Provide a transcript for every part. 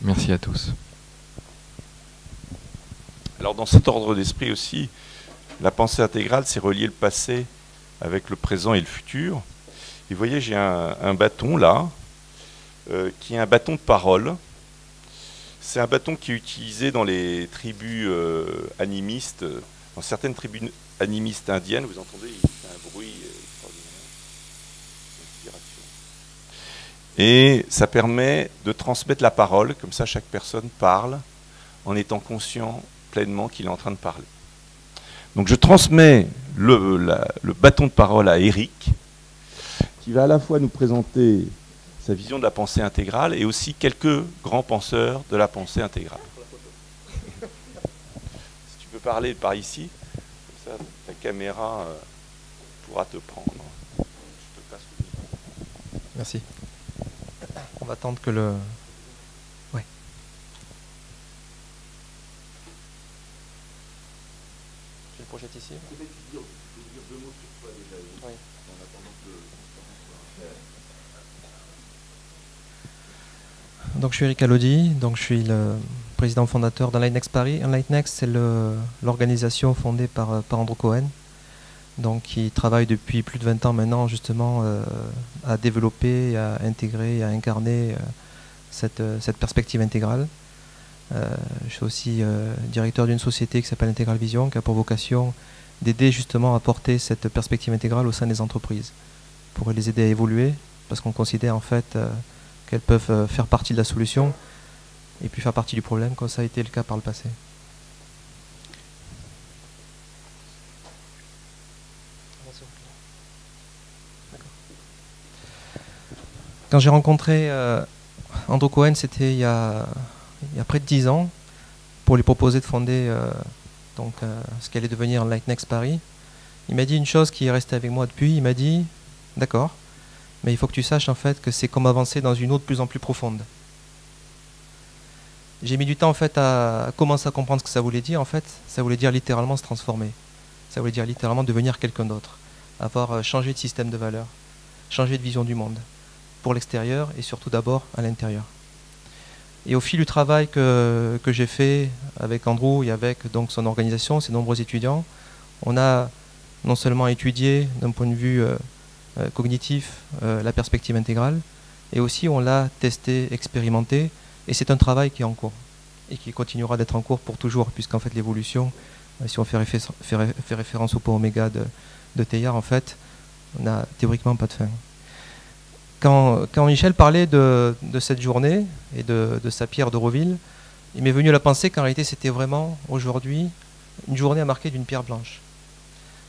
Merci à tous. Alors dans cet ordre d'esprit aussi, la pensée intégrale, c'est relier le passé avec le présent et le futur. Et vous voyez, j'ai un bâton là, qui est un bâton de parole. C'est un bâton qui est utilisé dans les tribus animistes, dans certaines tribus animistes indiennes. Vous entendez, il fait un bruit extraordinaire. Et ça permet de transmettre la parole, comme ça chaque personne parle en étant conscient pleinement qu'il est en train de parler. Donc je transmets le bâton de parole à Eric, qui va à la fois nous présenter sa vision de la pensée intégrale et aussi quelques grands penseurs de la pensée intégrale. Si tu peux parler par ici, comme ça ta caméra pourra te prendre. Je te passe le micro. Merci. On va attendre que le... Ouais. Je le projette ici. Tu peux dire deux mots sur toi déjà, oui. En attendant que Donc je suis Eric Alodi, donc je suis le président fondateur d'Enlightnext Paris. Enlightnext, c'est l'organisation fondée par Andrew Cohen, donc qui travaille depuis plus de 20 ans maintenant justement à développer, à intégrer, à incarner cette perspective intégrale. Je suis aussi directeur d'une société qui s'appelle Integral Vision, qui a pour vocation d'aider justement à porter cette perspective intégrale au sein des entreprises, pour les aider à évoluer, parce qu'on considère en fait qu'elles peuvent faire partie de la solution et puis faire partie du problème, comme ça a été le cas par le passé. Quand j'ai rencontré Andrew Cohen, c'était il y a près de 10 ans, pour lui proposer de fonder ce qui allait devenir Enlightnext Paris. Il m'a dit une chose qui est restée avec moi depuis. Il m'a dit, d'accord, mais il faut que tu saches en fait que c'est comme avancer dans une eau de plus en plus profonde. J'ai mis du temps en fait à commencer à comprendre ce que ça voulait dire. En fait, ça voulait dire littéralement se transformer. Ça voulait dire littéralement devenir quelqu'un d'autre, avoir changé de système de valeurs, changer de vision du monde, pour l'extérieur et surtout d'abord à l'intérieur. Et au fil du travail que j'ai fait avec Andrew et avec donc son organisation, ses nombreux étudiants, on a non seulement étudié d'un point de vue cognitif la perspective intégrale, et aussi on l'a testé, expérimenté, et c'est un travail qui est en cours et qui continuera d'être en cours pour toujours, puisqu'en fait l'évolution, si on fait référence au point oméga de Teilhard, en fait, on n'a théoriquement pas de fin. Quand Michel parlait de cette journée et de sa pierre d'Auroville, il m'est venu à la pensée qu'en réalité c'était vraiment aujourd'hui une journée à marquer d'une pierre blanche.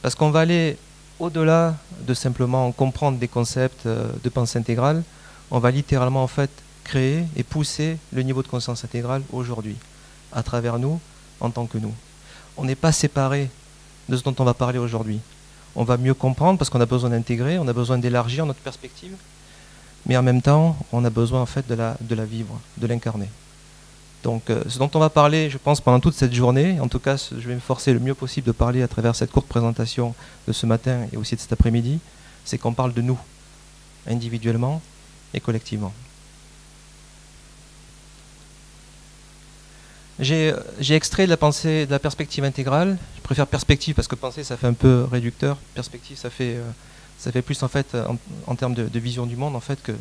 Parce qu'on va aller au-delà de simplement comprendre des concepts de pensée intégrale, on va littéralement en fait créer et pousser le niveau de conscience intégrale aujourd'hui, à travers nous, en tant que nous. On n'est pas séparés de ce dont on va parler aujourd'hui. On va mieux comprendre parce qu'on a besoin d'intégrer, on a besoin d'élargir notre perspective, mais en même temps, on a besoin en fait de la vivre, de l'incarner. Donc ce dont on va parler, je pense, pendant toute cette journée, en tout cas je vais me forcer le mieux possible de parler à travers cette courte présentation de ce matin et aussi de cet après-midi, c'est qu'on parle de nous, individuellement et collectivement. J'ai extrait de la pensée, de la perspective intégrale. Je préfère perspective parce que penser ça fait un peu réducteur. Perspective ça fait plus en fait en termes de vision du monde en fait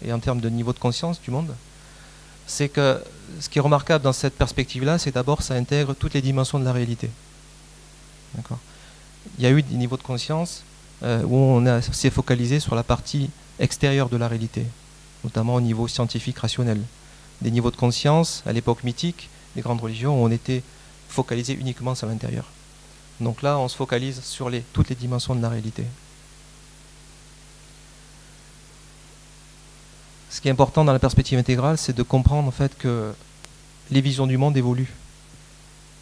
et en termes de niveau de conscience du monde. C'est que ce qui est remarquable dans cette perspective-là, c'est d'abord ça intègre toutes les dimensions de la réalité. D'accord. Il y a eu des niveaux de conscience où on s'est focalisé sur la partie extérieure de la réalité, notamment au niveau scientifique rationnel. Des niveaux de conscience à l'époque mythique des grandes religions où on était focalisé uniquement sur l'intérieur. Donc là, on se focalise sur toutes les dimensions de la réalité. Ce qui est important dans la perspective intégrale, c'est de comprendre en fait que les visions du monde évoluent.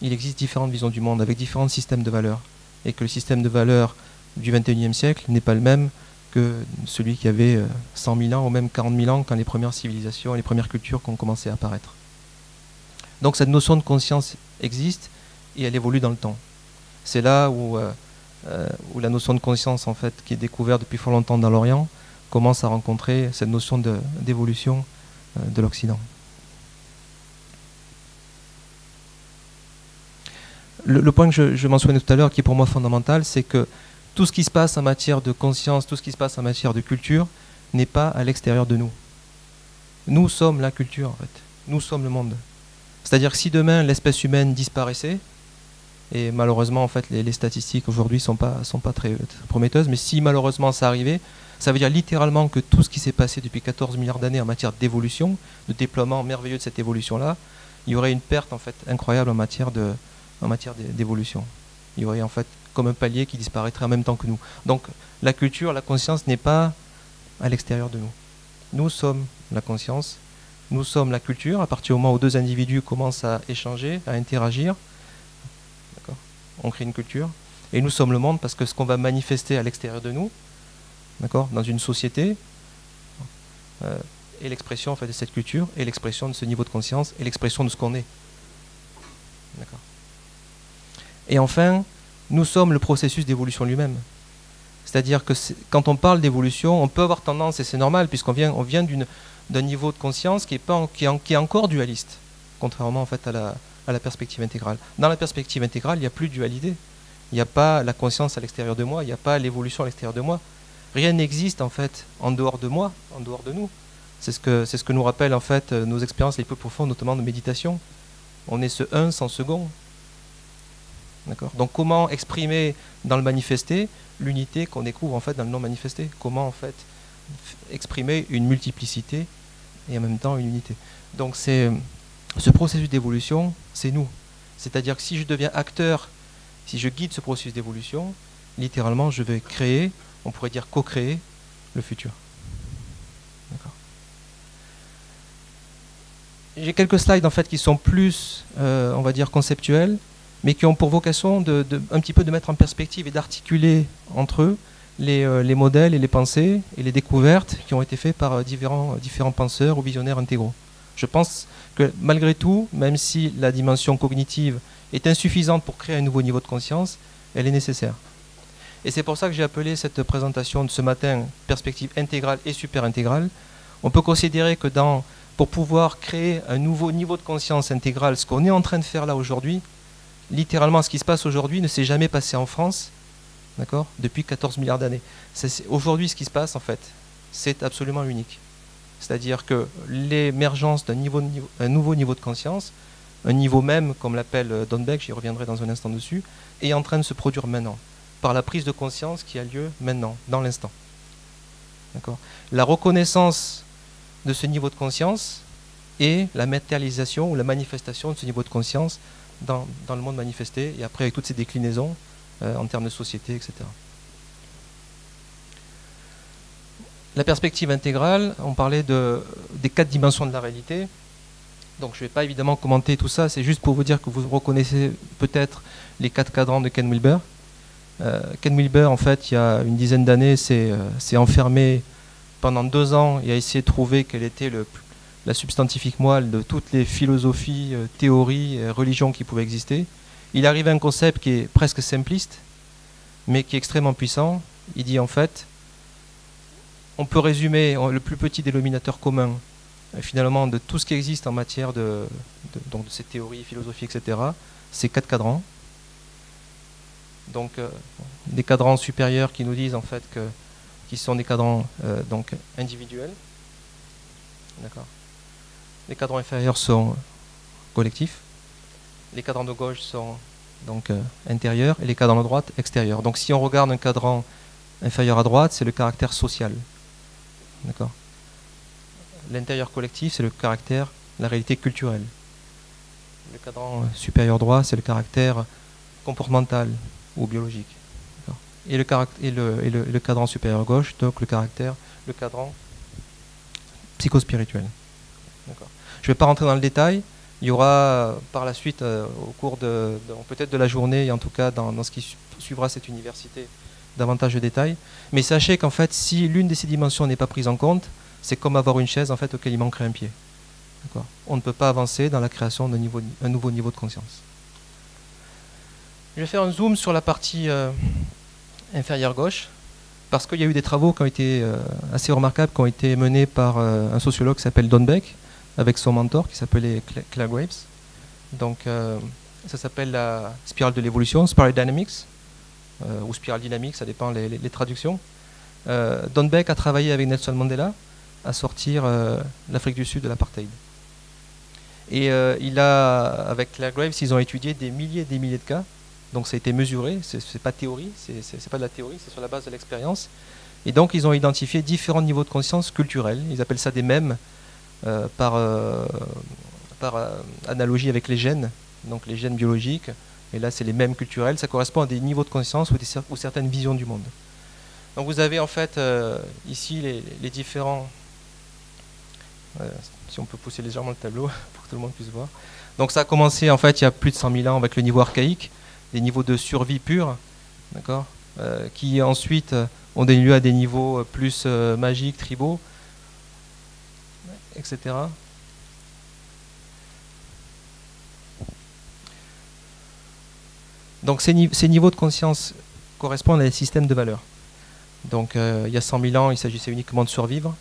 Il existe différentes visions du monde avec différents systèmes de valeurs et que le système de valeurs du XXIe siècle n'est pas le même que celui qui avait 100 000 ans ou même 40 000 ans quand les premières civilisations, les premières cultures ont commencé à apparaître. Donc cette notion de conscience existe et elle évolue dans le temps. C'est là où la notion de conscience en fait, qui est découverte depuis fort longtemps dans l'Orient, commence à rencontrer cette notion d'évolution de l'Occident. le point que je mentionnais tout à l'heure, qui est pour moi fondamental, c'est que tout ce qui se passe en matière de conscience, tout ce qui se passe en matière de culture, n'est pas à l'extérieur de nous. Nous sommes la culture, en fait. Nous sommes le monde. C'est-à-dire que si demain l'espèce humaine disparaissait, et malheureusement en fait les statistiques aujourd'hui sont pas très prometteuses, mais si malheureusement ça arrivait, ça veut dire littéralement que tout ce qui s'est passé depuis 14 milliards d'années en matière d'évolution, de déploiement merveilleux de cette évolution-là, il y aurait une perte en fait incroyable en matière d'évolution. Il y aurait en fait comme un palier qui disparaîtrait en même temps que nous. Donc la culture, la conscience n'est pas à l'extérieur de nous. Nous sommes la conscience, nous sommes la culture. À partir du moment où deux individus commencent à échanger, à interagir, d'accord, on crée une culture. Et nous sommes le monde parce que ce qu'on va manifester à l'extérieur de nous, d'accord, dans une société, est l'expression en fait, de cette culture, et l'expression de ce niveau de conscience, et l'expression de ce qu'on est. D'accord. Et enfin, nous sommes le processus d'évolution lui-même. C'est-à-dire que quand on parle d'évolution, on peut avoir tendance, et c'est normal, puisqu'on vient d'un niveau de conscience qui est encore dualiste, contrairement en fait, à la perspective intégrale. Dans la perspective intégrale, il n'y a plus de dualité. Il n'y a pas la conscience à l'extérieur de moi, il n'y a pas l'évolution à l'extérieur de moi. Rien n'existe en fait en dehors de moi, en dehors de nous. C'est ce que nous rappellent en fait nos expériences les plus profondes, notamment de méditation. On est ce un sans second. D'accord. Donc comment exprimer dans le manifesté l'unité qu'on découvre en fait dans le non manifesté? Comment en fait exprimer une multiplicité et en même temps une unité? Donc ce processus d'évolution, c'est nous. C'est-à-dire que si je deviens acteur, si je guide ce processus d'évolution, littéralement je vais créer, on pourrait dire co-créer le futur. D'accord. J'ai quelques slides en fait qui sont plus, on va dire, conceptuels, mais qui ont pour vocation un petit peu de mettre en perspective et d'articuler entre eux les modèles et les pensées et les découvertes qui ont été faits par différents penseurs ou visionnaires intégraux. Je pense que malgré tout, même si la dimension cognitive est insuffisante pour créer un nouveau niveau de conscience, elle est nécessaire. Et c'est pour ça que j'ai appelé cette présentation de ce matin « Perspective intégrale et super-intégrale ». On peut considérer que pour pouvoir créer un nouveau niveau de conscience intégrale, ce qu'on est en train de faire là aujourd'hui, littéralement, ce qui se passe aujourd'hui ne s'est jamais passé en France, d'accord, depuis 14 milliards d'années. Aujourd'hui, ce qui se passe, en fait, c'est absolument unique. C'est-à-dire que l'émergence d'un nouveau niveau de conscience, un niveau même, comme l'appelle Don Beck, j'y reviendrai dans un instant dessus, est en train de se produire maintenant, par la prise de conscience qui a lieu maintenant, dans l'instant. D'accord. La reconnaissance de ce niveau de conscience et la matérialisation ou la manifestation de ce niveau de conscience dans le monde manifesté, et après avec toutes ces déclinaisons en termes de société, etc. La perspective intégrale, on parlait des 4 dimensions de la réalité. Donc je ne vais pas évidemment commenter tout ça, c'est juste pour vous dire que vous reconnaissez peut-être les 4 cadrans de Ken Wilber. Ken Wilber, en fait, il y a une dizaine d'années, s'est enfermé pendant 2 ans et a essayé de trouver quelle était la substantifique moelle de toutes les philosophies, théories, religions qui pouvaient exister. Il arrive à un concept qui est presque simpliste, mais qui est extrêmement puissant. Il dit en fait, on peut résumer le plus petit dénominateur commun, finalement, de tout ce qui existe en matière de ces théories, philosophies, etc., c'est 4 cadrans. Donc, des cadrans supérieurs qui nous disent en fait qui sont des cadrans donc individuels. D'accord. Les cadrans inférieurs sont collectifs. Les cadrans de gauche sont donc intérieurs et les cadrans de droite extérieurs. Donc si on regarde un cadran inférieur à droite, c'est le caractère social. D'accord. L'intérieur collectif, c'est le caractère, la réalité culturelle. Le cadran supérieur droit, c'est le caractère comportemental ou biologique. Et le cadran supérieur gauche, donc le cadran psychospirituel. Je ne vais pas rentrer dans le détail. Il y aura par la suite, au cours peut-être de la journée, et en tout cas dans ce qui suivra cette université, davantage de détails. Mais sachez qu'en fait, si l'une de ces dimensions n'est pas prise en compte, c'est comme avoir une chaise en fait, auquel il manquerait un pied. On ne peut pas avancer dans la création d'un nouveau niveau de conscience. Je vais faire un zoom sur la partie inférieure gauche, parce qu'il y a eu des travaux qui ont été assez remarquables, qui ont été menés par un sociologue qui s'appelle Don Beck, avec son mentor qui s'appelait Claire Graves. Donc Ça s'appelle la spirale de l'évolution, Spiral Dynamics, ou spirale dynamique, ça dépend les traductions. Don Beck a travaillé avec Nelson Mandela à sortir l'Afrique du Sud de l'apartheid. Et avec Claire Graves, ils ont étudié des milliers et des milliers de cas. Donc ça a été mesuré, c'est pas théorie, c'est pas de la théorie, c'est sur la base de l'expérience. Et donc ils ont identifié différents niveaux de conscience culturels. Ils appellent ça des mèmes par analogie avec les gènes, donc les gènes biologiques. Et là c'est les mèmes culturels. Ça correspond à des niveaux de conscience ou certaines visions du monde. Donc vous avez en fait ici les différents. Si on peut pousser légèrement le tableau pour que tout le monde puisse voir. Donc ça a commencé en fait il y a plus de 100 000 ans avec le niveau archaïque, des niveaux de survie pure, d'accord, qui ensuite ont donné lieu à des niveaux plus magiques, tribaux, etc. Donc ces niveaux de conscience correspondent à des systèmes de valeurs. Donc il y a 100 000 ans, il s'agissait uniquement de survivre.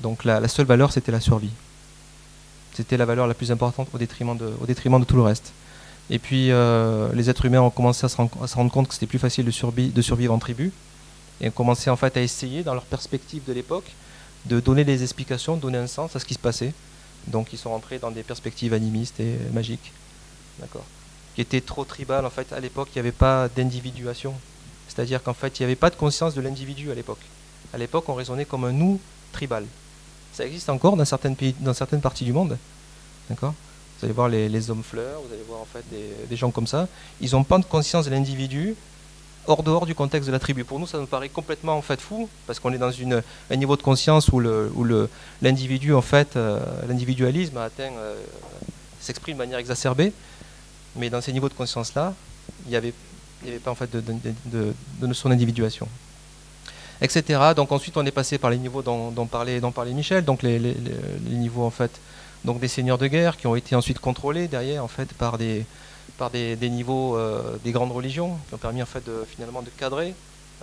Donc la seule valeur, c'était la survie. C'était la valeur la plus importante au détriment de tout le reste. Et puis les êtres humains ont commencé à se rendre compte que c'était plus facile de survivre en tribu. Et ont commencé en fait à essayer, dans leur perspective de l'époque, de donner des explications, de donner un sens à ce qui se passait. Donc ils sont rentrés dans des perspectives animistes et magiques. D'accord. Qui étaient trop tribales. En fait, à l'époque, il n'y avait pas d'individuation. C'est-à-dire qu'en fait, il n'y avait pas de conscience de l'individu à l'époque. À l'époque, on raisonnait comme un nous tribal. Ça existe encore dans certaines parties du monde. D'accord. Vous allez voir les hommes fleurs, vous allez voir en fait des gens comme ça. Ils n'ont pas de conscience de l'individu dehors du contexte de la tribu. Pour nous, ça nous paraît complètement en fait fou, parce qu'on est dans un niveau de conscience où l'individu, en fait, l'individualisme s'exprime de manière exacerbée. Mais dans ces niveaux de conscience-là, il n'y avait pas en fait de notion d'individuation, etc. Donc ensuite, on est passé par les niveaux dont parlait Michel, donc les niveaux en fait, donc des seigneurs de guerre qui ont été ensuite contrôlés derrière en fait par des niveaux des grandes religions qui ont permis en fait finalement de cadrer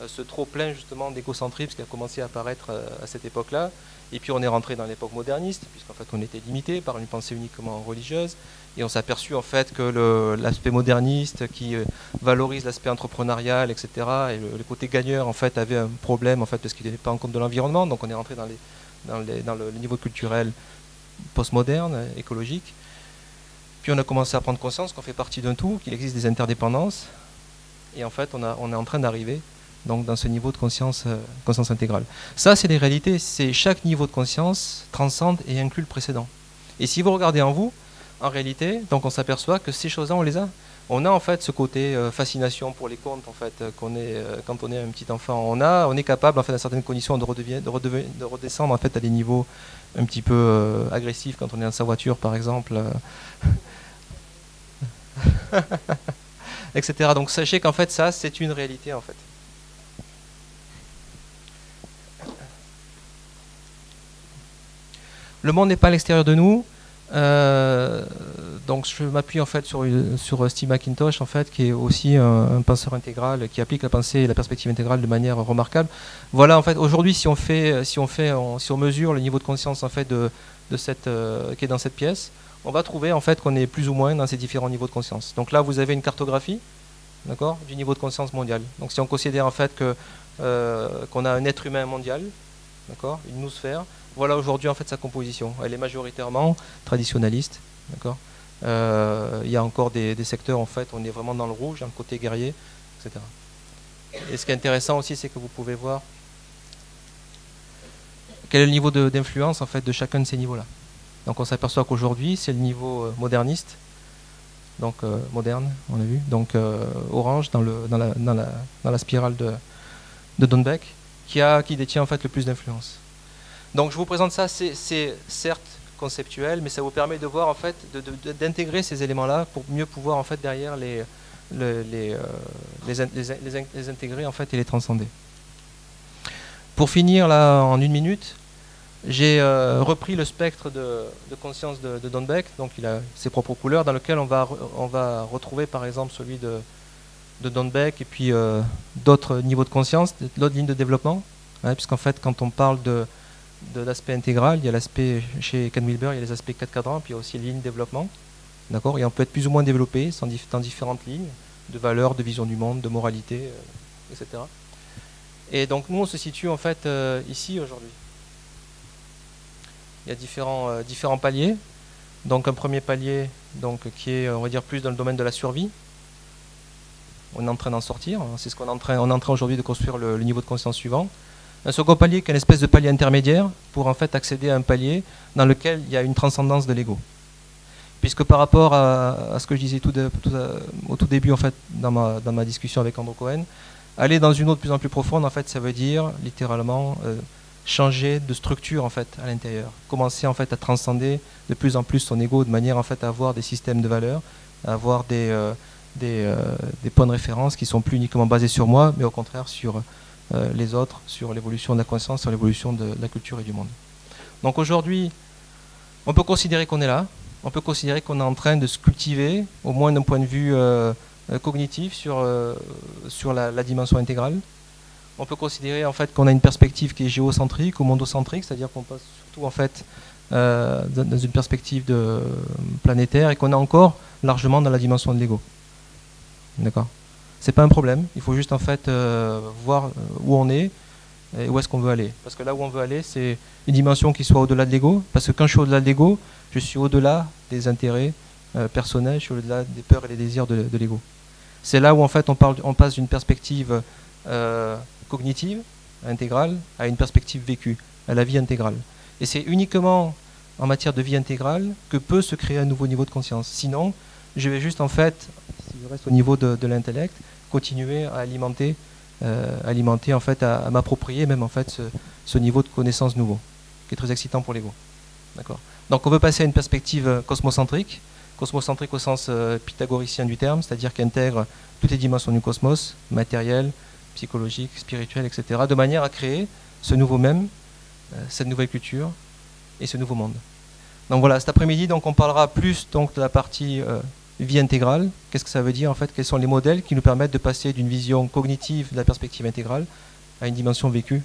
ce trop plein justement d'égocentrisme qui a commencé à apparaître à cette époque-là. Et puis on est rentré dans l'époque moderniste, puisqu'en fait on était limité par une pensée uniquement religieuse, et on s'est aperçu en fait que l'aspect moderniste qui valorise l'aspect entrepreneurial, etc., et le côté gagneur en fait avait un problème en fait parce qu'il n'était pas en compte de l'environnement. Donc on est rentré dans le niveau culturel postmoderne, écologique. Puis on a commencé à prendre conscience qu'on fait partie d'un tout, qu'il existe des interdépendances, et en fait on est en train d'arriver donc dans ce niveau de conscience intégrale. Ça, c'est les réalités. C'est chaque niveau de conscience transcende et inclut le précédent. Et si vous regardez en vous, en réalité, donc on s'aperçoit que ces choses-là, on les a. On a en fait ce côté fascination pour les contes, en fait, quand on est un petit enfant. On est capable, en fait, à certaines conditions, de redescendre en fait à des niveaux un petit peu agressifs quand on est dans sa voiture, par exemple, etc. Donc sachez qu'en fait, ça, c'est une réalité, en fait. Le monde n'est pas à l'extérieur de nous. Donc je m'appuie en fait sur Steve McIntosh en fait, qui est aussi un penseur intégral, qui applique la pensée et la perspective intégrale de manière remarquable. Voilà en fait aujourd'hui si on mesure le niveau de conscience en fait qui est dans cette pièce, on va trouver en fait qu'on est plus ou moins dans ces différents niveaux de conscience. Donc là vous avez une cartographie, d'accord, du niveau de conscience mondial. Donc si on considère en fait qu'on a un être humain mondial, d'accord, une noosphère. Voilà aujourd'hui en fait sa composition. Elle est majoritairement traditionnaliste, d'accord. Il y a encore des secteurs en fait, on est vraiment dans le rouge, dans le côté guerrier, etc. Et ce qui est intéressant aussi, c'est que vous pouvez voir quel est le niveau d'influence en fait de chacun de ces niveaux-là. Donc on s'aperçoit qu'aujourd'hui c'est le niveau moderniste, donc moderne, on a vu, donc orange dans la spirale de Don Beck, qui détient en fait le plus d'influence. Donc je vous présente ça, c'est certes conceptuel, mais ça vous permet de voir en fait, d'intégrer ces éléments-là pour mieux pouvoir en fait derrière les intégrer en fait et les transcender. Pour finir là en 1 minute, j'ai repris le spectre de conscience de Don Beck, donc il a ses propres couleurs dans lequel on va retrouver par exemple celui de Don Beck et puis d'autres niveaux de conscience, d'autres lignes de développement, hein, puisqu'en fait quand on parle de l'aspect intégral, il y a l'aspect chez Ken Wilber, il y a les aspects 4 cadrans, puis il y a aussi les lignes de développement. D'accord? Et on peut être plus ou moins développé dans différentes lignes de valeurs, de vision du monde, de moralité, etc. Et donc nous, on se situe en fait ici aujourd'hui. Il y a différents paliers. Donc un premier palier donc, qui est, on va dire, plus dans le domaine de la survie. On est en train d'en sortir. C'est ce qu'on est en train aujourd'hui de construire le niveau de conscience suivant. Un second palier qui est une espèce de palier intermédiaire pour en fait accéder à un palier dans lequel il y a une transcendance de l'ego. Puisque par rapport à ce que je disais au tout début en fait dans ma discussion avec Andrew Cohen, aller dans une eau de plus en plus profonde, en fait, ça veut dire littéralement changer de structure en fait à l'intérieur, commencer en fait à transcender de plus en plus son ego de manière en fait à avoir des systèmes de valeurs, à avoir des points de référence qui sont plus uniquement basés sur moi, mais au contraire sur les autres, sur l'évolution de la conscience, sur l'évolution de la culture et du monde. Donc aujourd'hui, on peut considérer qu'on est là, on peut considérer qu'on est en train de se cultiver, au moins d'un point de vue cognitif, sur la dimension intégrale. On peut considérer en fait qu'on a une perspective qui est géocentrique ou mondocentrique, c'est-à-dire qu'on passe surtout en fait dans une perspective planétaire et qu'on est encore largement dans la dimension de l'ego. D'accord ? C'est pas un problème, il faut juste en fait voir où on est et où est-ce qu'on veut aller. Parce que là où on veut aller, c'est une dimension qui soit au-delà de l'ego, parce que quand je suis au-delà de l'ego, je suis au-delà des intérêts personnels, je suis au-delà des peurs et des désirs de l'ego. C'est là où en fait on passe d'une perspective cognitive, intégrale, à une perspective vécue, à la vie intégrale. Et c'est uniquement en matière de vie intégrale que peut se créer un nouveau niveau de conscience. Sinon, je vais juste en fait, si je reste au niveau de l'intellect, continuer à alimenter en fait, à m'approprier même en fait ce niveau de connaissance nouveau, qui est très excitant pour l'ego. D'accord. Donc on veut passer à une perspective cosmocentrique au sens pythagoricien du terme, c'est-à-dire qui intègre toutes les dimensions du cosmos, matériel, psychologique, spirituel, etc., de manière à créer ce nouveau même, cette nouvelle culture et ce nouveau monde. Donc voilà, cet après-midi, donc on parlera plus donc de la partie vie intégrale. Qu'est-ce que ça veut dire en fait? Quels sont les modèles qui nous permettent de passer d'une vision cognitive de la perspective intégrale à une dimension vécue